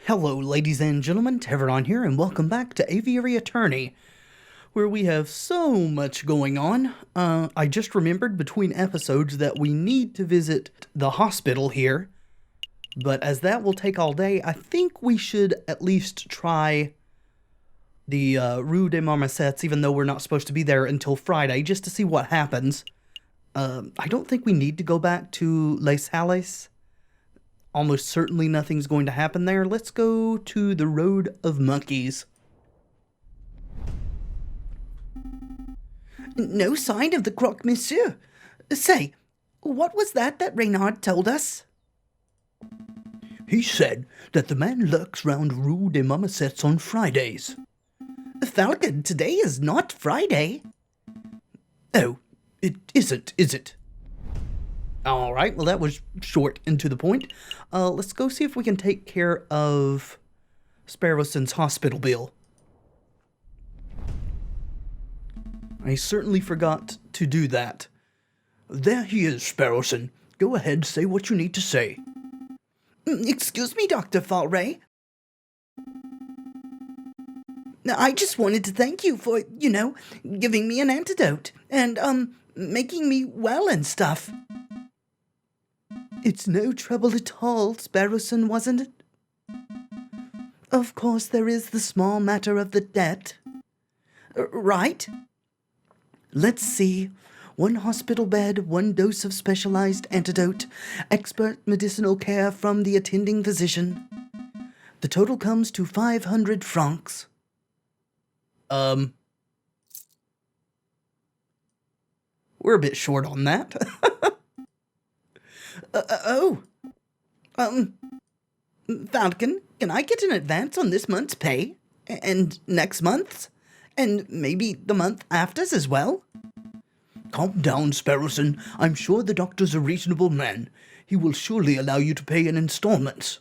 Hello, ladies and gentlemen, Tevaron here, and welcome back to Aviary Attorney, where we have so much going on. I just remembered between episodes that we need to visit the hospital here, but as that will take all day, I think we should at least try the Rue des Marmosettes, even though we're not supposed to be there until Friday, just to see what happens. I don't think we need to go back to Les Halles. Almost certainly nothing's going to happen there. Let's go to the Road of Monkeys. No sign of the croque-monsieur. Say, what was that Reynard told us? He said that the man lurks round Rue des Marmosettes on Fridays. Falcon, today is not Friday. Oh, it isn't, is it? Alright, well that was short and to the point. Let's go see if we can take care of Sparrowson's hospital bill. I certainly forgot to do that. There he is, Sparrowson. Go ahead, say what you need to say. Excuse me, Dr. Falray. I just wanted to thank you for, giving me an antidote and, making me well and stuff. It's no trouble at all, Sparrowson, wasn't it? Of course, there is the small matter of the debt. Right? Let's see. 1 hospital bed, 1 dose of specialized antidote, expert medicinal care from the attending physician. The total comes to 500 francs. We're a bit short on that. Falcon, can I get an advance on this month's pay? And next month's? And maybe the month after's as well? Calm down, Sparrowson. I'm sure the doctor's a reasonable man. He will surely allow you to pay in installments.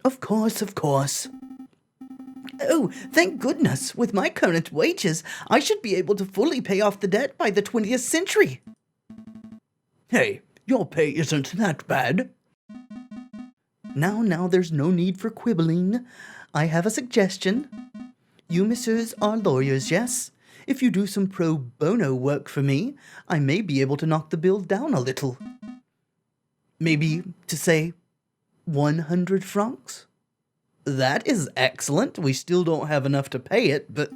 Of course, of course. Oh, thank goodness. With my current wages, I should be able to fully pay off the debt by the 20th century. Hey, your pay isn't that bad. Now, there's no need for quibbling. I have a suggestion. You messieurs are lawyers, yes? If you do some pro bono work for me, I may be able to knock the bill down a little. Maybe, to say, 100 francs? That is excellent. We still don't have enough to pay it, but...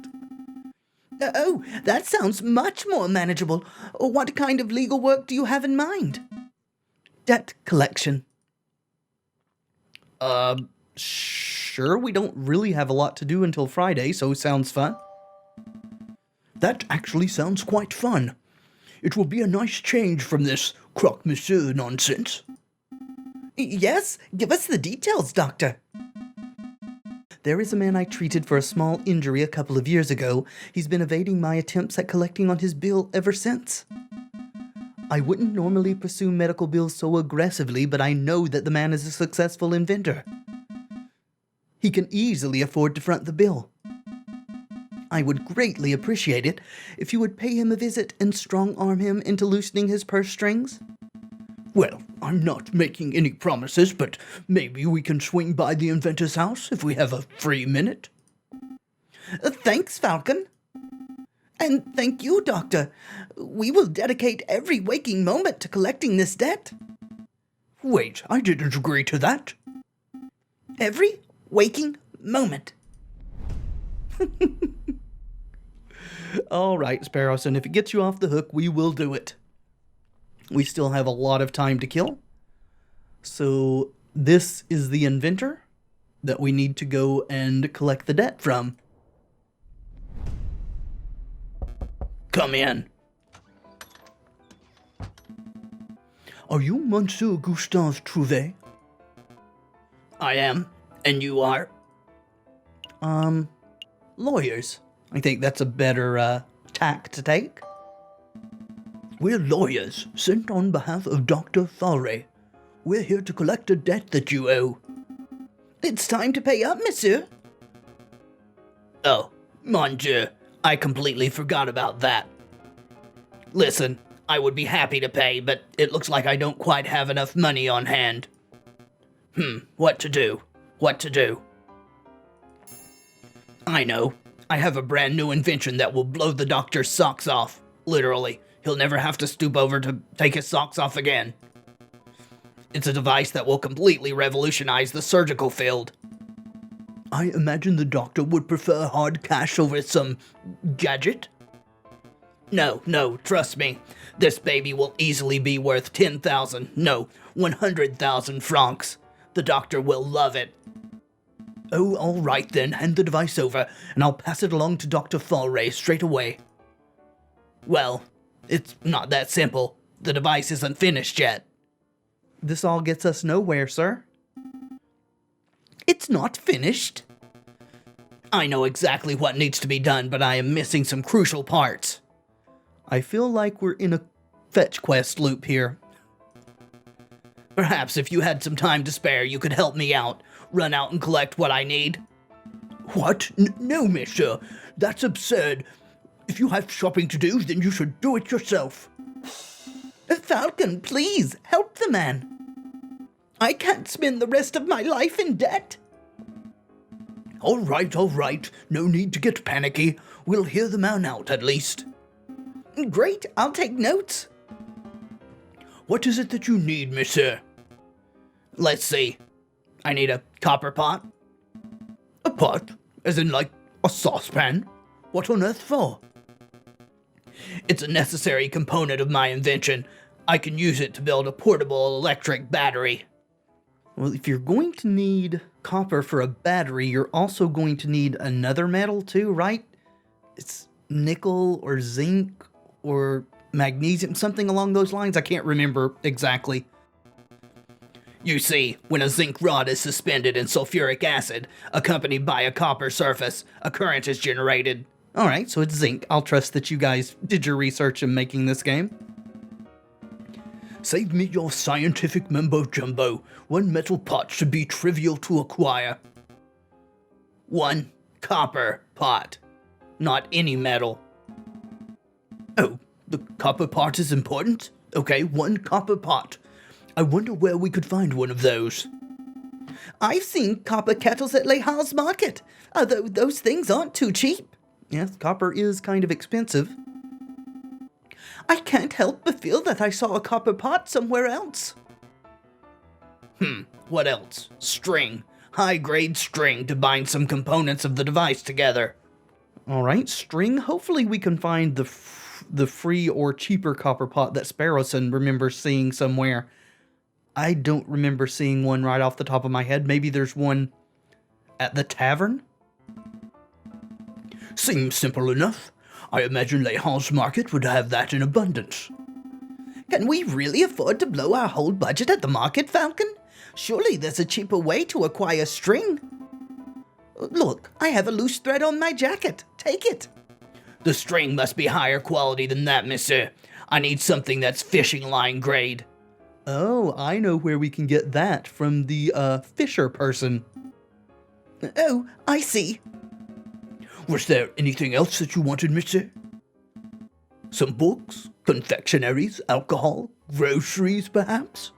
Oh, that sounds much more manageable. What kind of legal work do you have in mind? Debt collection. Sure, we don't really have a lot to do until Friday, so sounds fun. That actually sounds quite fun. It will be a nice change from this croque-monsieur nonsense. Yes, give us the details, Doctor. There is a man I treated for a small injury a couple of years ago. He's been evading my attempts at collecting on his bill ever since. I wouldn't normally pursue medical bills so aggressively, but I know that the man is a successful inventor. He can easily afford to front the bill. I would greatly appreciate it if you would pay him a visit and strong-arm him into loosening his purse strings. Well, I'm not making any promises, but maybe we can swing by the inventor's house if we have a free minute. Thanks, Falcon. And thank you, Doctor. We will dedicate every waking moment to collecting this debt. Wait, I didn't agree to that. Every waking moment. All right, Sparrowson, if it gets you off the hook, we will do it. We still have a lot of time to kill. So this is the inventor that we need to go and collect the debt from. Come in. Are you Monsieur Gustave Trouvé? I am. And you are? Lawyers. I think that's a better tack to take. We're lawyers, sent on behalf of Dr. Falray. We're here to collect a debt that you owe. It's time to pay up, monsieur. Oh, mon Dieu, I completely forgot about that. Listen, I would be happy to pay, but it looks like I don't quite have enough money on hand. What to do? What to do? I know. I have a brand new invention that will blow the doctor's socks off. Literally. He'll never have to stoop over to take his socks off again. It's a device that will completely revolutionize the surgical field. I imagine the doctor would prefer hard cash over some gadget. No, trust me. This baby will easily be worth 10,000, no, 100,000 francs. The doctor will love it. Oh, all right then, hand the device over, and I'll pass it along to Dr. Falray straight away. Well, it's not that simple. The device isn't finished yet. This all gets us nowhere, sir. It's not finished. I know exactly what needs to be done, but I am missing some crucial parts. I feel like we're in a fetch quest loop here. Perhaps if you had some time to spare, you could help me out. Run out and collect what I need. What? No, monsieur. That's absurd. If you have shopping to do, then you should do it yourself. Falcon, please, help the man. I can't spend the rest of my life in debt. All right. No need to get panicky. We'll hear the man out at least. Great, I'll take notes. What is it that you need, monsieur? Let's see. I need a copper pot. A pot? As in like a saucepan? What on earth for? It's a necessary component of my invention. I can use it to build a portable electric battery. Well, if you're going to need copper for a battery, you're also going to need another metal too, right? It's nickel or zinc or magnesium, something along those lines. I can't remember exactly. You see, when a zinc rod is suspended in sulfuric acid, accompanied by a copper surface, a current is generated. All right, so it's zinc. I'll trust that you guys did your research in making this game. Save me your scientific mumbo-jumbo. One metal pot should be trivial to acquire. One copper pot. Not any metal. Oh, the copper pot is important? Okay, one copper pot. I wonder where we could find one of those. I've seen copper kettles at Les Halles Market, although those things aren't too cheap. Yes, copper is kind of expensive. I can't help but feel that I saw a copper pot somewhere else. What else? String. High-grade string to bind some components of the device together. All right, string. Hopefully we can find the free or cheaper copper pot that Sparrowson remembers seeing somewhere. I don't remember seeing one right off the top of my head. Maybe there's one at the tavern? Seems simple enough. I imagine Les Halles Market would have that in abundance. Can we really afford to blow our whole budget at the market, Falcon? Surely there's a cheaper way to acquire string. Look, I have a loose thread on my jacket. Take it. The string must be higher quality than that, monsieur. I need something that's fishing line grade. Oh, I know where we can get that from the fisher person. Oh, I see. Was there anything else that you wanted, monsieur? Some books, confectionaries, alcohol, groceries, perhaps?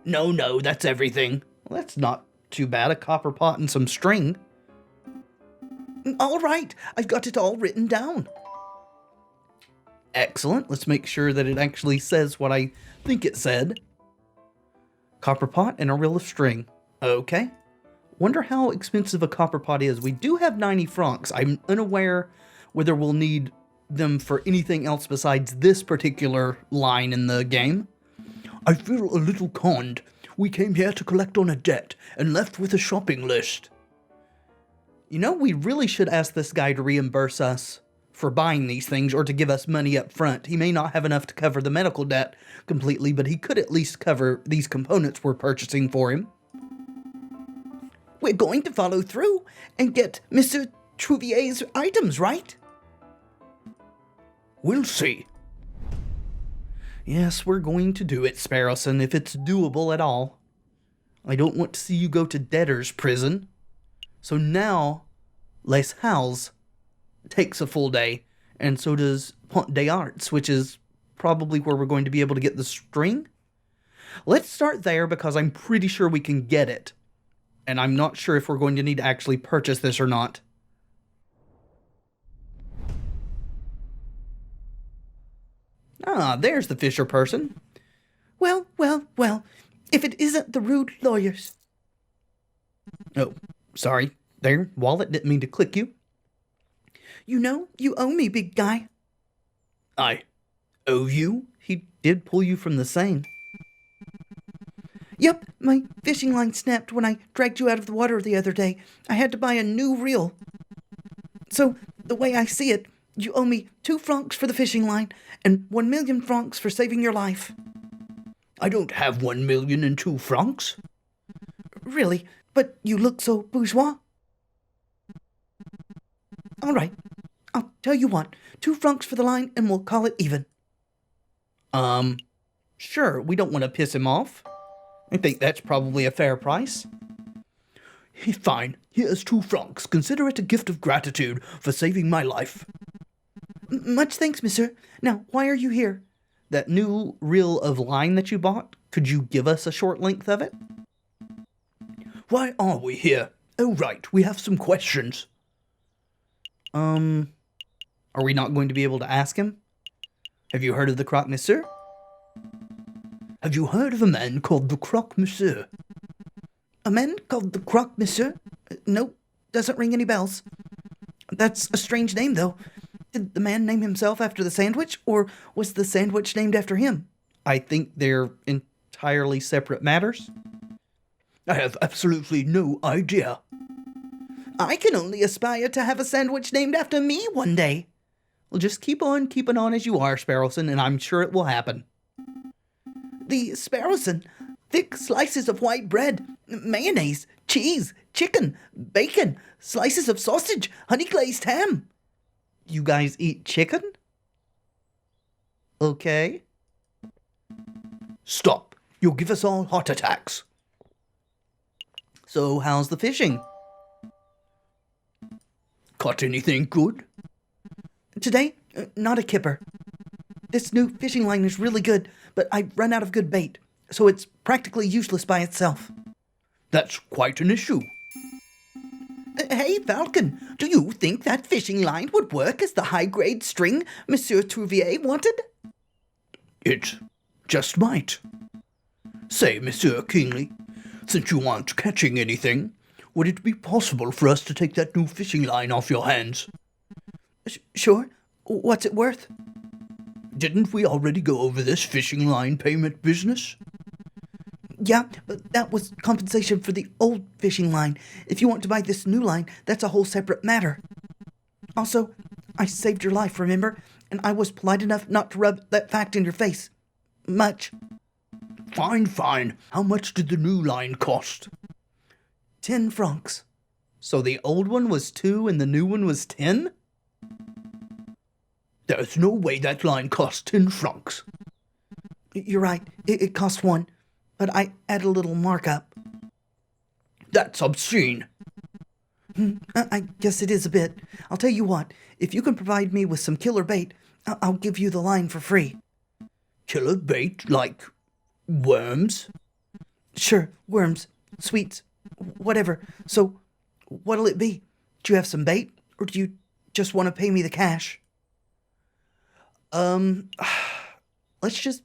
No, that's everything. Well, that's not too bad. A copper pot and some string. All right, I've got it all written down. Excellent. Let's make sure that it actually says what I think it said. Copper pot and a reel of string. Okay. Wonder how expensive a copper pot is. We do have 90 francs. I'm unaware whether we'll need them for anything else besides this particular line in the game. I feel a little conned. We came here to collect on a debt and left with a shopping list. You know, we really should ask this guy to reimburse us for buying these things or to give us money up front. He may not have enough to cover the medical debt completely, but he could at least cover these components we're purchasing for him. We're going to follow through and get Mr. Trouvier's items, right? We'll see. Yes, we're going to do it, Sparrowson, if it's doable at all. I don't want to see you go to debtor's prison. So now, Les Halles takes a full day, and so does Pont des Arts, which is probably where we're going to be able to get the string. Let's start there because I'm pretty sure we can get it And I'm not sure if we're going to need to actually purchase this or not. Ah, there's the Fisher person. Well, if it isn't the rude lawyers. Oh, sorry. There, wallet, didn't mean to click you. You know, you owe me, big guy. I owe you? He did pull you from the Seine. Yep, my fishing line snapped when I dragged you out of the water the other day. I had to buy a new reel. So, the way I see it, you owe me 2 francs for the fishing line and 1,000,000 francs for saving your life. I don't have 1,000,002 francs. Really? But you look so bourgeois. All right, I'll tell you what. 2 francs for the line and we'll call it even. Sure, we don't want to piss him off. I think that's probably a fair price. Fine, here's 2 francs. Consider it a gift of gratitude for saving my life. Much thanks, monsieur. Now, why are you here? That new reel of line that you bought, could you give us a short length of it? Why are we here? Oh, right, we have some questions. Are we not going to be able to ask him? Have you heard of the Croque Monsieur? Have you heard of a man called the Croque Monsieur? A man called the Croque Monsieur? Nope, doesn't ring any bells. That's a strange name, though. Did the man name himself after the sandwich, or was the sandwich named after him? I think they're entirely separate matters. I have absolutely no idea. I can only aspire to have a sandwich named after me one day. Well, just keep on keeping on as you are, Sparrowson, and I'm sure it will happen. The Sparrowson, thick slices of white bread, mayonnaise, cheese, chicken, bacon, slices of sausage, honey-glazed ham. You guys eat chicken? Okay. Stop. You'll give us all heart attacks. So, how's the fishing? Caught anything good? Today, not a kipper. This new fishing line is really good, but I've run out of good bait, so it's practically useless by itself. That's quite an issue. Hey, Falcon, do you think that fishing line would work as the high-grade string Monsieur Trouvier wanted? It just might. Say, Monsieur Kingsley, since you aren't catching anything, would it be possible for us to take that new fishing line off your hands? Sure. What's it worth? Didn't we already go over this fishing line payment business? Yeah, but that was compensation for the old fishing line. If you want to buy this new line, that's a whole separate matter. Also, I saved your life, remember? And I was polite enough not to rub that fact in your face. Much. Fine. How much did the new line cost? 10 francs. So the old one was 2 and the new one was 10? There's no way that line cost 10 francs. You're right. It cost 1. But I add a little markup. That's obscene. I guess it is a bit. I'll tell you what. If you can provide me with some killer bait, I'll give you the line for free. Killer bait like worms? Sure, worms, sweets, whatever. So, what'll it be? Do you have some bait, or do you just want to pay me the cash? Let's just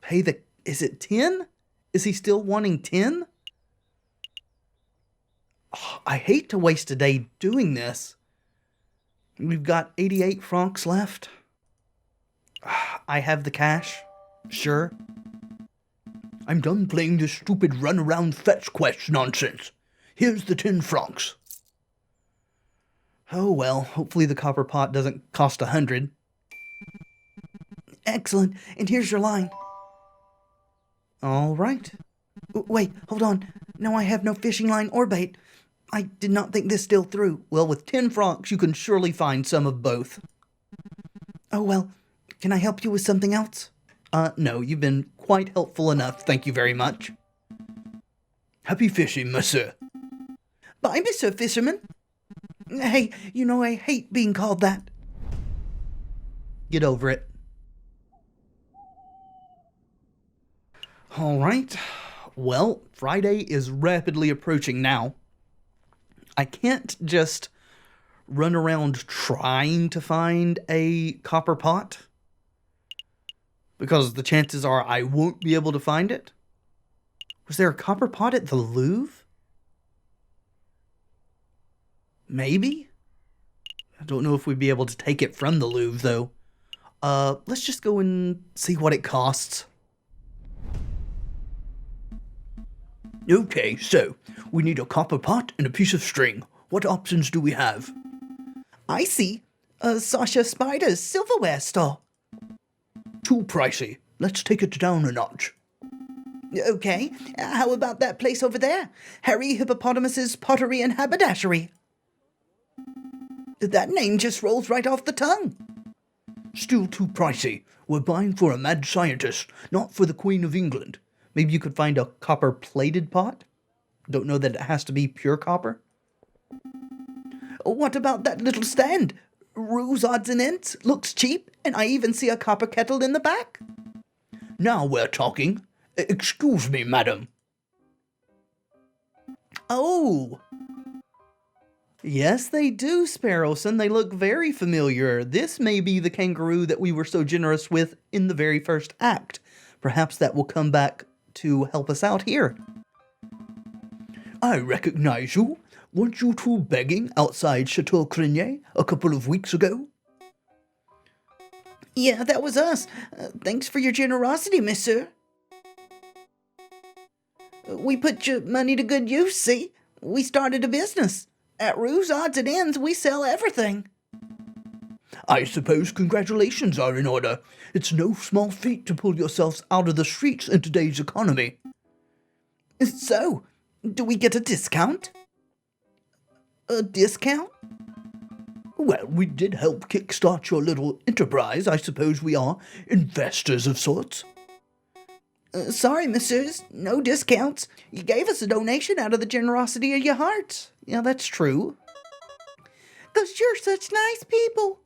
pay the... Is it 10? Is he still wanting 10? Oh, I hate to waste a day doing this. We've got 88 francs left. I have the cash. Sure. I'm done playing this stupid run-around fetch quest nonsense. Here's the 10 francs. Oh well, hopefully the copper pot doesn't cost 100. Excellent, and here's your line. All right. Wait, hold on. Now I have no fishing line or bait. I did not think this still through. Well, with 10 francs, you can surely find some of both. Oh well, can I help you with something else? No, you've been quite helpful enough, thank you very much. Happy fishing, monsieur. Bye, Mr. Fisherman. Hey, you know I hate being called that. Get over it. All right. Well, Friday is rapidly approaching now. I can't just run around trying to find a copper pot, because the chances are I won't be able to find it. Was there a copper pot at the Louvre? Maybe? I don't know if we'd be able to take it from the Louvre, though. Let's just go and see what it costs. Okay, so we need a copper pot and a piece of string. What options do we have? I see. Sasha Spider's silverware store. Too pricey. Let's take it down a notch. Okay, how about that place over there? Harry Hippopotamus's Pottery and Haberdashery. That name just rolls right off the tongue. Still too pricey. We're buying for a mad scientist, not for the Queen of England. Maybe you could find a copper-plated pot? Don't know that it has to be pure copper. What about that little stand? Rue's Odds and Ends looks cheap, and I even see a copper kettle in the back. Now we're talking. Excuse me, madam. Oh! Yes, they do, Sparrowson. They look very familiar. This may be the kangaroo that we were so generous with in the very first act. Perhaps that will come back to help us out here. I recognize you. Weren't you two begging outside Chateau Crenier a couple of weeks ago? Yeah, that was us. Thanks for your generosity, monsieur. We put your money to good use, see? We started a business. At Rue's Odds and Ends, we sell everything. I suppose congratulations are in order. It's no small feat to pull yourselves out of the streets in today's economy. So, do we get a discount? A discount? Well, we did help kickstart your little enterprise. I suppose we are investors of sorts. Sorry, messieurs, no discounts. You gave us a donation out of the generosity of your hearts. Yeah, that's true. 'Cause you're such nice people.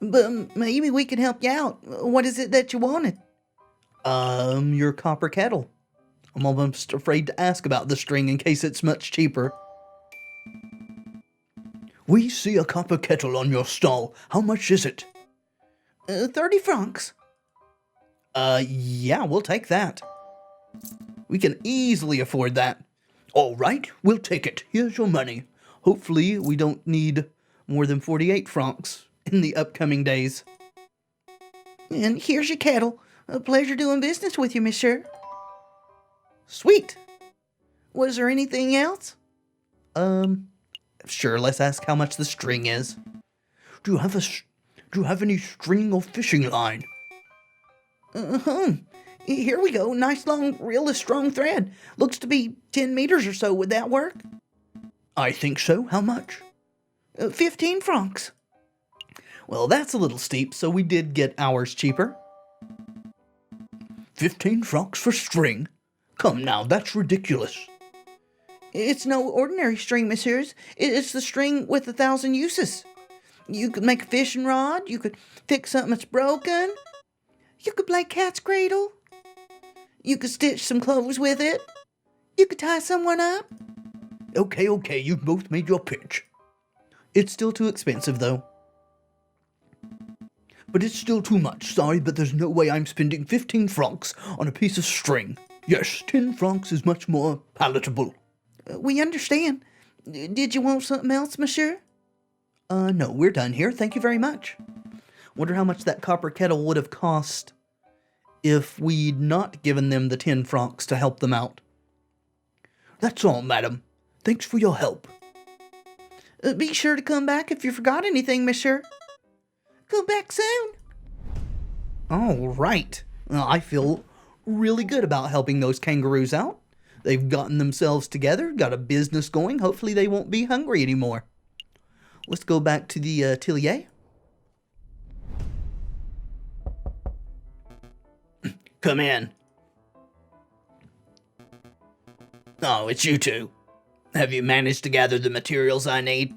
But maybe we can help you out. What is it that you wanted? Your copper kettle. I'm almost afraid to ask about the string in case it's much cheaper. We see a copper kettle on your stall. How much is it? 30 francs. Yeah, we'll take that. We can easily afford that. All right, we'll take it. Here's your money. Hopefully, we don't need more than 48 francs in the upcoming days. And here's your kettle. A pleasure doing business with you, monsieur. Sweet. Was there anything else? Sure, let's ask how much the string is. Do you have any string or fishing line? Here we go. Nice long reel of strong thread. Looks to be 10 meters or so. Would that work? I think so. How much? 15 francs. Well, that's a little steep, so we did get ours cheaper. 15 francs for string? Come now, that's ridiculous. It's no ordinary string, messieurs. It's the string with 1,000 uses. You could make a fishing rod. You could fix something that's broken. You could play cat's cradle. You could stitch some clothes with it. You could tie someone up. Okay, you've both made your pitch. It's still too expensive, though. But it's still too much. Sorry, but there's no way I'm spending 15 francs on a piece of string. Yes, 10 francs is much more palatable. We understand. Did you want something else, monsieur? No, we're done here. Thank you very much. Wonder how much that copper kettle would have cost if we'd not given them the 10 francs to help them out. That's all, madam. Thanks for your help. Be sure to come back if you forgot anything, monsieur. Come back soon. All right. I feel really good about helping those kangaroos out. They've gotten themselves together, got a business going. Hopefully they won't be hungry anymore. Let's go back to the atelier. Come in. Oh, it's you two. Have you managed to gather the materials I need?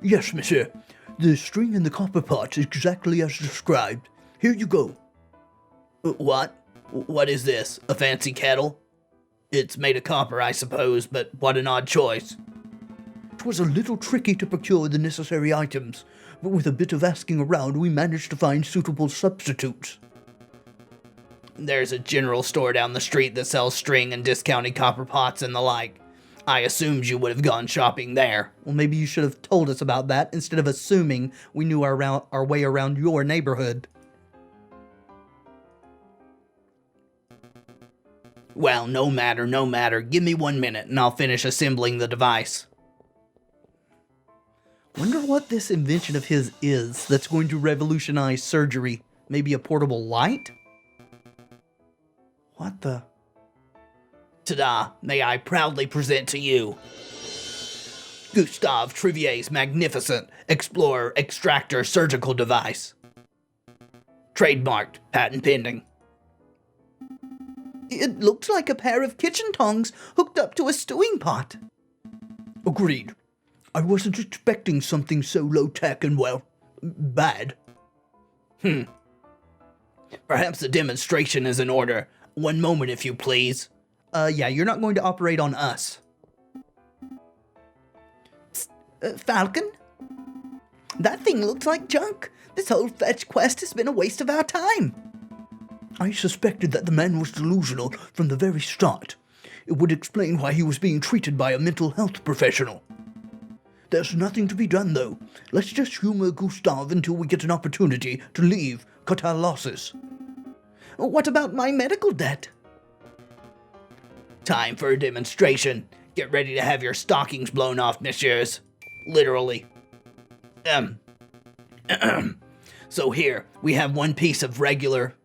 Yes, monsieur. The string and the copper pot is exactly as described. Here you go. What? What is this? A fancy kettle? It's made of copper, I suppose, but what an odd choice. It was a little tricky to procure the necessary items, but with a bit of asking around, we managed to find suitable substitutes. There's a general store down the street that sells string and discounted copper pots and the like. I assumed you would have gone shopping there. Well, maybe you should have told us about that instead of assuming we knew our way around your neighborhood. Well, no matter. Give me 1 minute and I'll finish assembling the device. Wonder what this invention of his is that's going to revolutionize surgery. Maybe a portable light? What the? Ta-da! May I proudly present to you Gustave Trivier's magnificent Explorer Extractor surgical device. Trademarked, patent pending. It looks like a pair of kitchen tongs hooked up to a stewing pot. Agreed. I wasn't expecting something so low-tech and, well, bad. Perhaps a demonstration is in order. 1 moment, if you please. Yeah, you're not going to operate on us. Falcon? That thing looks like junk. This whole fetch quest has been a waste of our time. I suspected that the man was delusional from the very start. It would explain why he was being treated by a mental health professional. There's nothing to be done, though. Let's just humor Gustave until we get an opportunity to leave, cut our losses. What about my medical debt? Time for a demonstration. Get ready to have your stockings blown off, messieurs. Literally. So here, we have 1 piece of regular...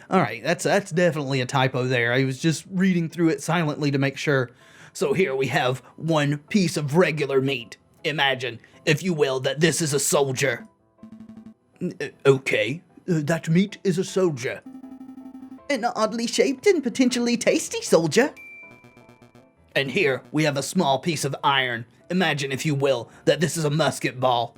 Alright, that's definitely a typo there. I was just reading through it silently to make sure. So here we have 1 piece of regular meat. Imagine, if you will, that this is a soldier. Okay, that meat is a soldier. An oddly shaped and potentially tasty soldier. And here we have a small piece of iron. Imagine, if you will, that this is a musket ball.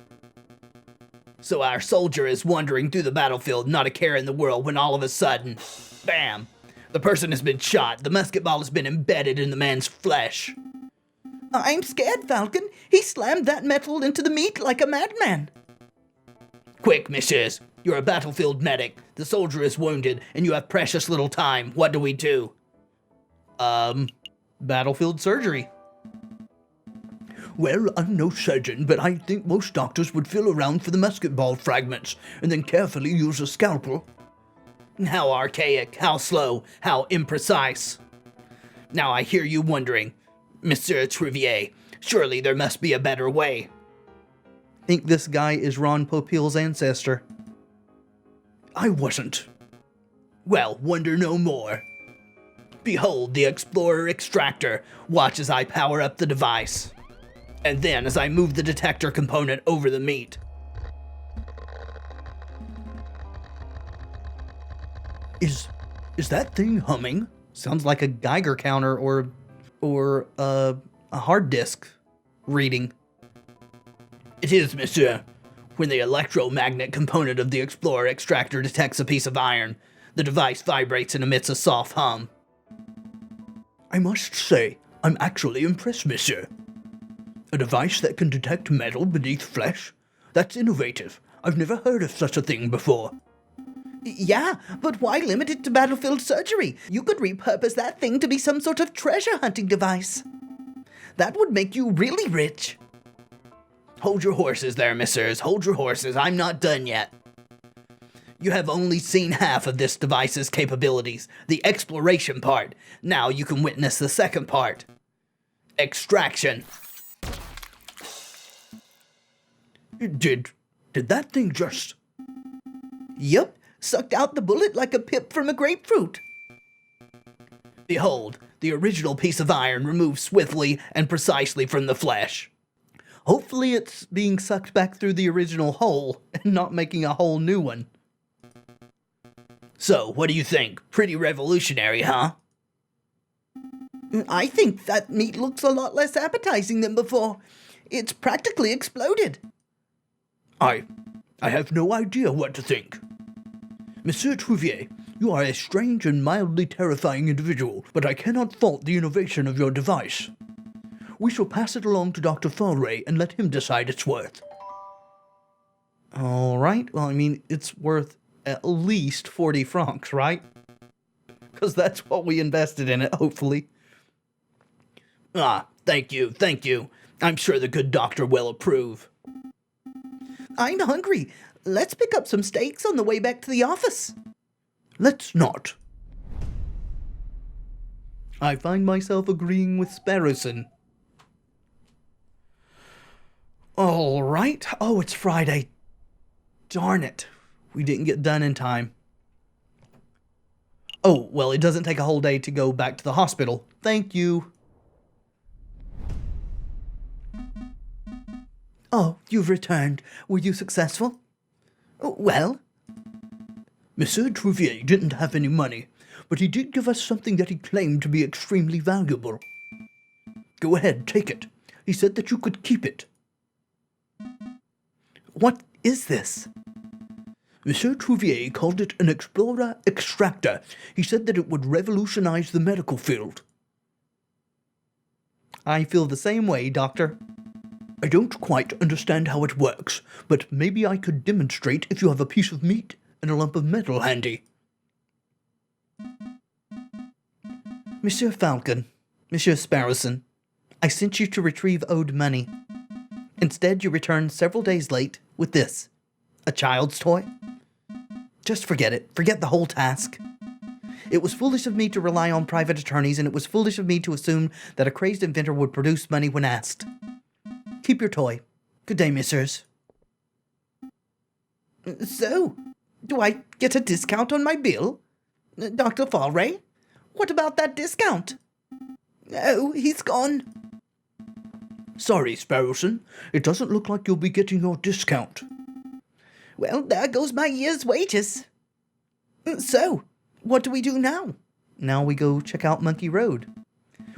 So our soldier is wandering through the battlefield, not a care in the world, when all of a sudden, bam! The person has been shot. The musket ball has been embedded in the man's flesh. I'm scared, Falcon. He slammed that metal into the meat like a madman. Quick, messieurs. You're a battlefield medic. The soldier is wounded, and you have precious little time. What do we do? Battlefield surgery. Well, I'm no surgeon, but I think most doctors would feel around for the musket ball fragments and then carefully use a scalpel. How archaic, how slow, how imprecise. Now I hear you wondering, Monsieur Trivier, surely there must be a better way. Think this guy is Ron Popeil's ancestor. I wasn't. Well, wonder no more. Behold the Explorer Extractor. Watch as I power up the device. And then as I move the detector component over the meat. Is that thing humming? Sounds like a Geiger counter or a hard disk reading. It is, monsieur. When the electromagnet component of the Explorer Extractor detects a piece of iron, the device vibrates and emits a soft hum. I must say, I'm actually impressed, monsieur. A device that can detect metal beneath flesh? That's innovative. I've never heard of such a thing before. Yeah, but why limit it to battlefield surgery? You could repurpose that thing to be some sort of treasure hunting device. That would make you really rich. Hold your horses there, messieurs. Hold your horses. I'm not done yet. You have only seen half of this device's capabilities, the exploration part. Now you can witness the second part. Extraction. Did that thing just... Yup, sucked out the bullet like a pip from a grapefruit. Behold, the original piece of iron removed swiftly and precisely from the flesh. Hopefully it's being sucked back through the original hole and not making a whole new one. So, what do you think? Pretty revolutionary, huh? I think that meat looks a lot less appetizing than before. It's practically exploded. I have no idea what to think. Monsieur Trouvier, you are a strange and mildly terrifying individual, but I cannot fault the innovation of your device. We shall pass it along to Dr. Falray and let him decide its worth. All right. Well, I mean, it's worth at least 40 francs, right? Because that's what we invested in it, hopefully. Ah, thank you. I'm sure the good doctor will approve. I'm hungry. Let's pick up some steaks on the way back to the office. Let's not. I find myself agreeing with Sparrowson. All right. Oh, it's Friday. Darn it. We didn't get done in time. Oh, well, it doesn't take a whole day to go back to the hospital. Thank you. Oh, you've returned. Were you successful? Well? Monsieur Trouvier didn't have any money, but he did give us something that he claimed to be extremely valuable. Go ahead, take it. He said that you could keep it. What is this? Monsieur Trouvier called it an Explorer Extractor. He said that it would revolutionize the medical field. I feel the same way, Doctor. I don't quite understand how it works, but maybe I could demonstrate if you have a piece of meat and a lump of metal handy. Monsieur Falcon, Monsieur Sparrowson, I sent you to retrieve owed money. Instead, you returned several days late with this. A child's toy? Just forget it. Forget the whole task. It was foolish of me to rely on private attorneys, and it was foolish of me to assume that a crazed inventor would produce money when asked. Keep your toy. Good day, messieurs. So, do I get a discount on my bill? Dr. Falray? What about that discount? Oh, he's gone. Sorry, Sparrowson. It doesn't look like you'll be getting your discount. Well, there goes my year's wages. So, what do we do now? Now we go check out Monkey Road.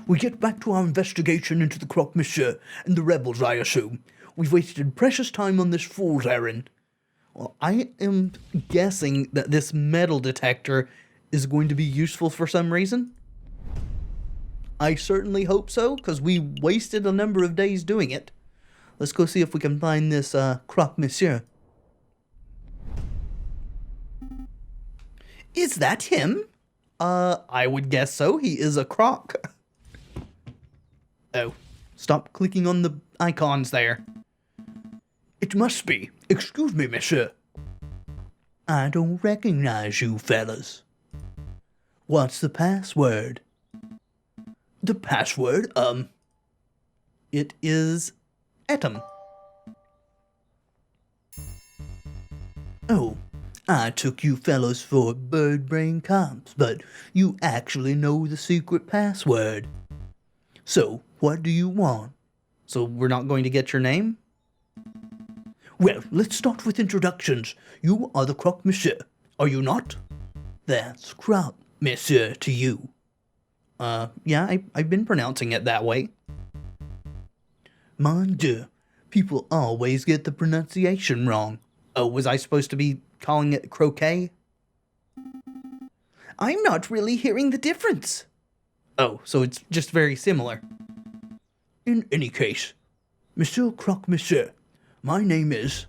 We get back to our investigation into the Croque Monsieur and the rebels, I assume. We've wasted precious time on this fool's errand. Well, I am guessing that this metal detector is going to be useful for some reason. I certainly hope so, because we wasted a number of days doing it. Let's go see if we can find this Croque Monsieur. Is that him? I would guess so. He is a croc. Oh, stop clicking on the icons there. It must be. Excuse me, monsieur. I don't recognize you fellas. What's the password? The password? It is Etum. Oh, I took you fellas for bird brain cops, but you actually know the secret password. So, what do you want? So we're not going to get your name? Well, let's start with introductions. You are the Croque Monsieur, are you not? That's Croque Monsieur to you. Yeah, I've been pronouncing it that way. Mon Dieu, people always get the pronunciation wrong. Oh, was I supposed to be calling it croquet? I'm not really hearing the difference. Oh, so it's just very similar. In any case, Monsieur Croque Monsieur, my name is...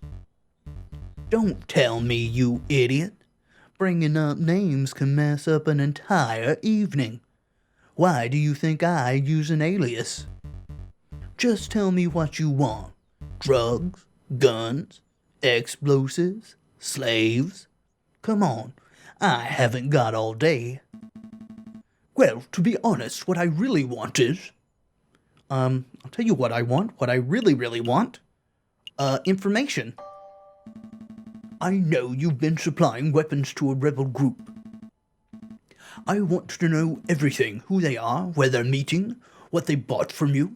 Don't tell me, you idiot. Bringing up names can mess up an entire evening. Why do you think I use an alias? Just tell me what you want. Drugs, guns, explosives, slaves. Come on, I haven't got all day. Well, to be honest, what I really want is... I'll tell you what I want. What I really, really want. Information. I know you've been supplying weapons to a rebel group. I want to know everything. Who they are, where they're meeting, what they bought from you.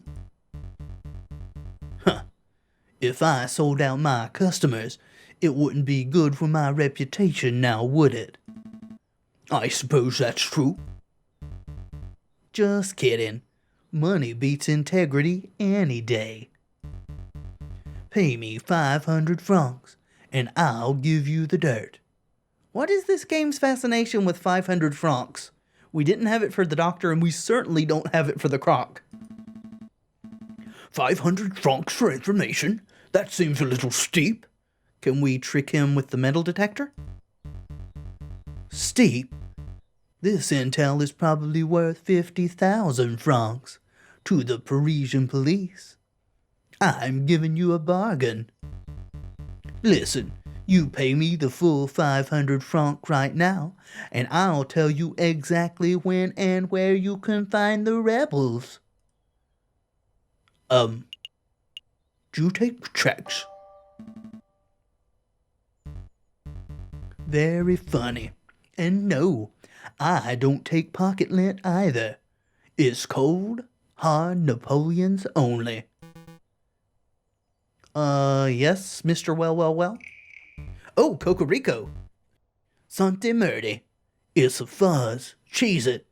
Huh. If I sold out my customers, it wouldn't be good for my reputation now, would it? I suppose that's true. Just kidding. Money beats integrity any day. Pay me 500 francs, and I'll give you the dirt. What is this game's fascination with 500 francs? We didn't have it for the doctor, and we certainly don't have it for the croc. 500 francs for information? That seems a little steep. Can we trick him with the metal detector? Steep? This intel is probably worth 50,000 francs to the Parisian police. I'm giving you a bargain. Listen, you pay me the full 500 francs right now, and I'll tell you exactly when and where you can find the rebels. Do you take checks? Very funny. And no, I don't take pocket lint either. It's cold, hard Napoleons only. Yes, Mr. Well. Oh, Cocorico. Santé Murdy. It's a fuzz. Cheese it.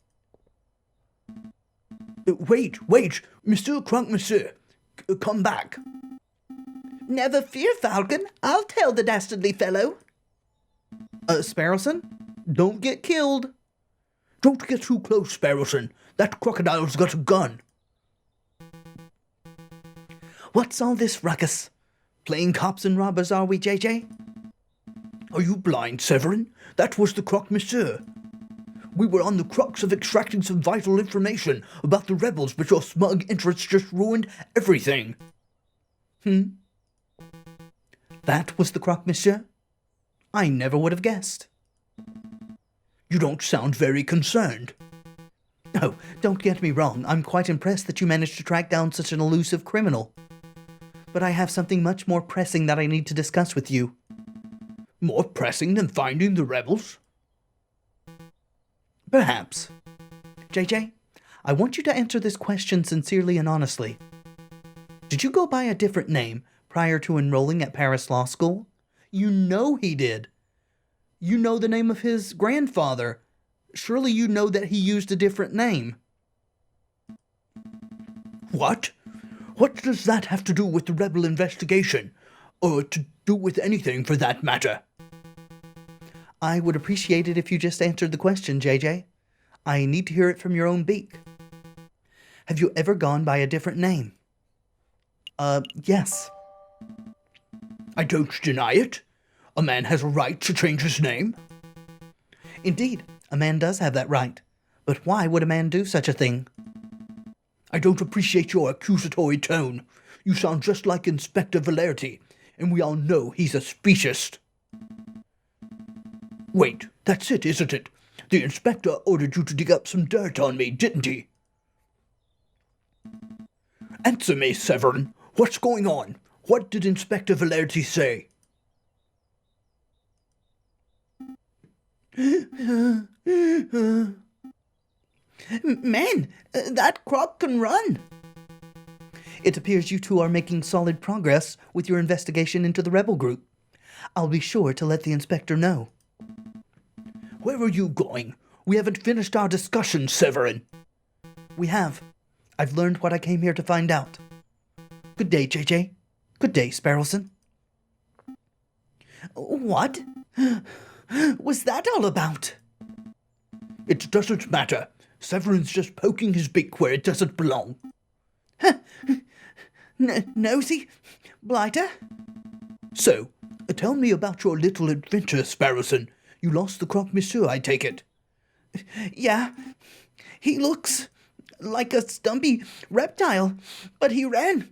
Wait, Monsieur Croque Monsieur, come back. Never fear, Falcon. I'll tell the dastardly fellow. Sparrowson, don't get killed. Don't get too close, Sparrowson. That crocodile's got a gun. What's all this ruckus? Playing cops and robbers, are we, JJ? Are you blind, Severin? That was the Croque Monsieur. We were on the crux of extracting some vital information about the rebels, but your smug entrance just ruined everything. That was the Croque Monsieur? I never would have guessed. You don't sound very concerned. Oh, don't get me wrong. I'm quite impressed that you managed to track down such an elusive criminal. But I have something much more pressing that I need to discuss with you. More pressing than finding the rebels? Perhaps. JJ, I want you to answer this question sincerely and honestly. Did you go by a different name prior to enrolling at Paris Law School? You know he did. You know the name of his grandfather. Surely you know that he used a different name. What? What does that have to do with the rebel investigation? Or to do with anything for that matter? I would appreciate it if you just answered the question, JJ. I need to hear it from your own beak. Have you ever gone by a different name? Yes. I don't deny it. A man has a right to change his name. Indeed, a man does have that right. But why would a man do such a thing? I don't appreciate your accusatory tone. You sound just like Inspector Valerty, and we all know he's a speciesist. Wait, that's it, isn't it? The inspector ordered you to dig up some dirt on me, didn't he? Answer me, Severin. What's going on? What did Inspector Valerty say? Man, that croc can run. It appears you two are making solid progress with your investigation into the rebel group. I'll be sure to let the inspector know. Where are you going? We haven't finished our discussion, Severin. We have. I've learned what I came here to find out. Good day, JJ. Good day, Sparrowson. What was that all about? It doesn't matter. Severin's just poking his beak where it doesn't belong. Nosy blighter? So, tell me about your little adventure, Sparrowson. You lost the Croque Monsieur, I take it. Yeah, he looks like a stumpy reptile, but he ran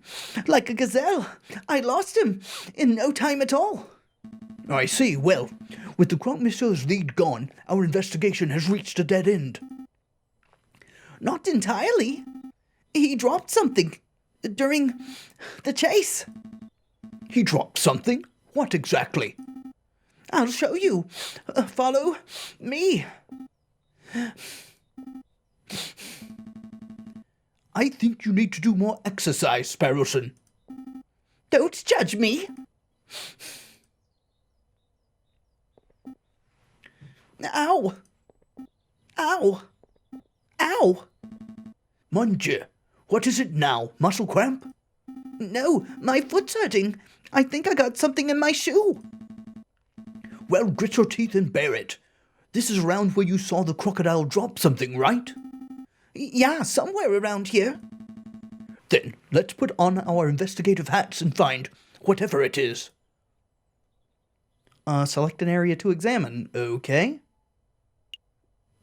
like a gazelle. I lost him in no time at all. I see. Well, with the Croque Monsieur's lead gone, our investigation has reached a dead end. Not entirely. He dropped something during the chase. He dropped something? What exactly? I'll show you. Follow me. I think you need to do more exercise, Sparrowson. Don't judge me. Ow. Ow. Ow. Mon Dieu. What is it now? Muscle cramp? No, my foot's hurting. I think I got something in my shoe. Well, grit your teeth and bear it. This is around where you saw the crocodile drop something, right? Yeah, somewhere around here. Then let's put on our investigative hats and find whatever it is. Select an area to examine. Okay.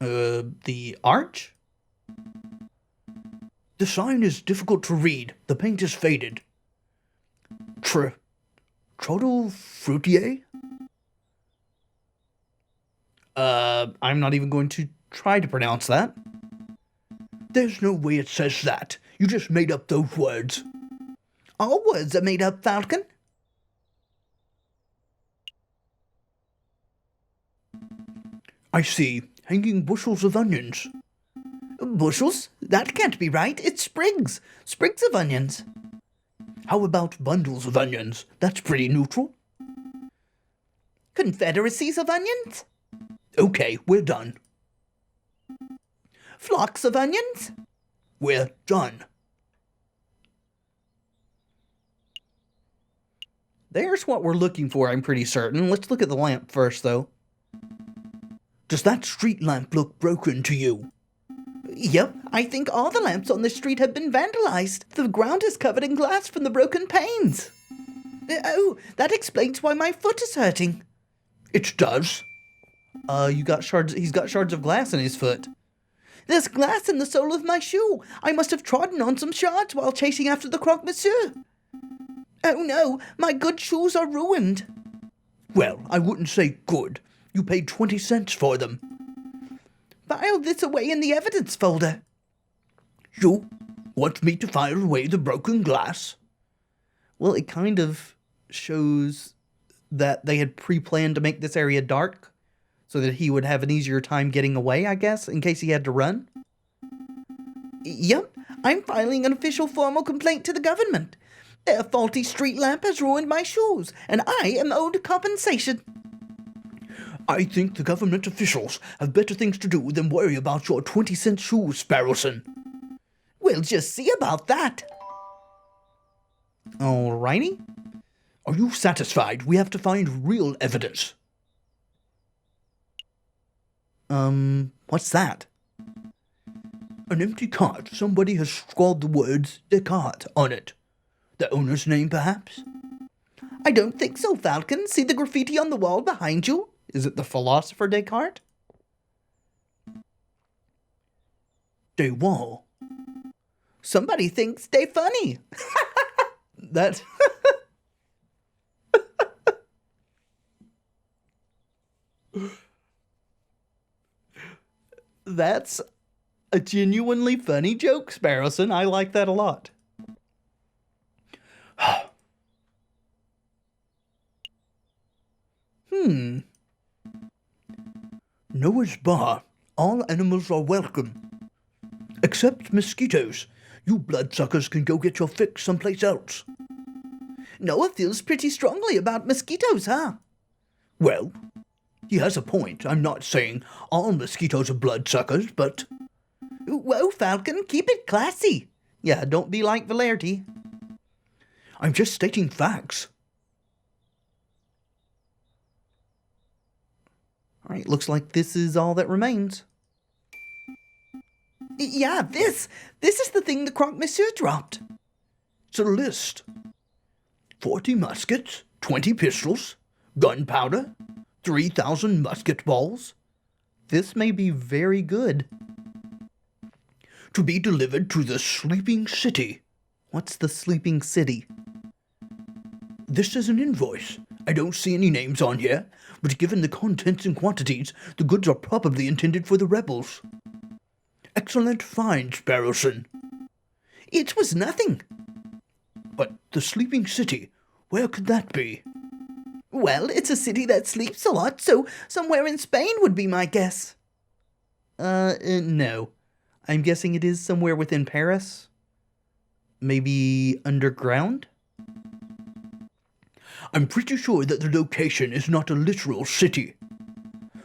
The arch? The sign is difficult to read. The paint is faded. Trottle fruitier? I'm not even going to try to pronounce that. There's no way it says that. You just made up those words. All words are made up, Falcon. I see. Hanging bushels of onions. Bushels? That can't be right. It's sprigs. Sprigs of onions. How about bundles of onions? That's pretty neutral. Confederacies of onions? Okay, we're done. Flocks of onions? We're done. There's what we're looking for, I'm pretty certain. Let's look at the lamp first, though. Does that street lamp look broken to you? Yep, I think all the lamps on the street have been vandalized. The ground is covered in glass from the broken panes. Oh, that explains why my foot is hurting. It does. He's got shards of glass in his foot. There's glass in the sole of my shoe. I must have trodden on some shards while chasing after the croque monsieur. Oh no, my good shoes are ruined. Well, I wouldn't say good. You paid 20 cents for them. File this away in the evidence folder. You want me to file away the broken glass? Well, it kind of shows that they had pre-planned to make this area dark so that he would have an easier time getting away, I guess, in case he had to run. Yep, I'm filing an official formal complaint to the government. Their faulty street lamp has ruined my shoes, and I am owed compensation. I think the government officials have better things to do than worry about your 20-cent shoes, Sparrowson. We'll just see about that. Alrighty. Are you satisfied? We have to find real evidence. What's that? An empty cart. Somebody has scrawled the words Descartes on it. The owner's name, perhaps? I don't think so, Falcon. See the graffiti on the wall behind you? Is it the philosopher Descartes? They wall. Somebody thinks they funny. That... That's a genuinely funny joke, Sparrowson. I like that a lot. Noah's Bar. All animals are welcome. Except mosquitoes. You bloodsuckers can go get your fix someplace else. Noah feels pretty strongly about mosquitoes, huh? Well, he has a point. I'm not saying all mosquitoes are bloodsuckers, but... Whoa, Falcon, keep it classy. Yeah, don't be like Valerty. I'm just stating facts. Alright, looks like this is all that remains. Yeah, this is the thing the croque monsieur dropped. It's a list. 40 muskets, 20 pistols, gunpowder, 3,000 musket balls. This may be very good. To be delivered to the sleeping city. What's the sleeping city? This is an invoice. I don't see any names on here, but given the contents and quantities, the goods are probably intended for the rebels. Excellent find, Sparrowson. It was nothing. But the sleeping city, where could that be? Well, it's a city that sleeps a lot, so somewhere in Spain would be my guess. No. I'm guessing it is somewhere within Paris. Maybe underground? I'm pretty sure that the location is not a literal city.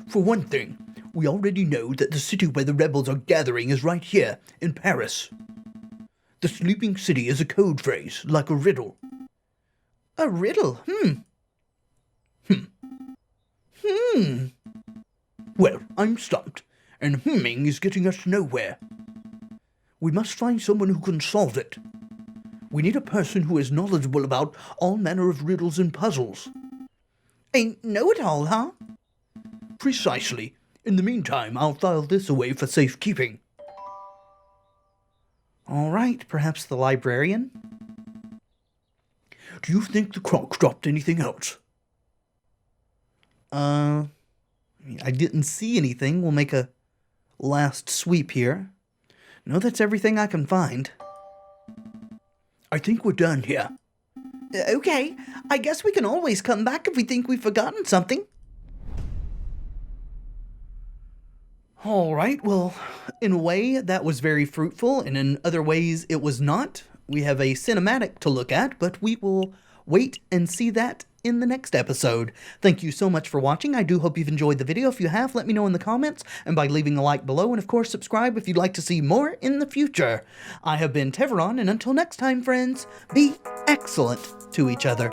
For one thing, we already know that the city where the rebels are gathering is right here, in Paris. The sleeping city is a code phrase, like a riddle. A riddle? Well, I'm stumped, and humming is getting us nowhere. We must find someone who can solve it. We need a person who is knowledgeable about all manner of riddles and puzzles. A know-it-all, huh? Precisely. In the meantime, I'll file this away for safekeeping. All right, perhaps the librarian? Do you think the croc dropped anything else? I didn't see anything. We'll make a last sweep here. No, that's everything I can find. I think we're done here. Okay, I guess we can always come back if we think we've forgotten something. All right, well, in a way, that was very fruitful, and in other ways, it was not. We have a cinematic to look at, but we will wait and see that in the next episode. Thank you so much for watching. I do hope you've enjoyed the video. If you have, let me know in the comments and by leaving a like below, and of course, subscribe if you'd like to see more in the future. I have been Tevaron, and until next time, friends, be excellent to each other.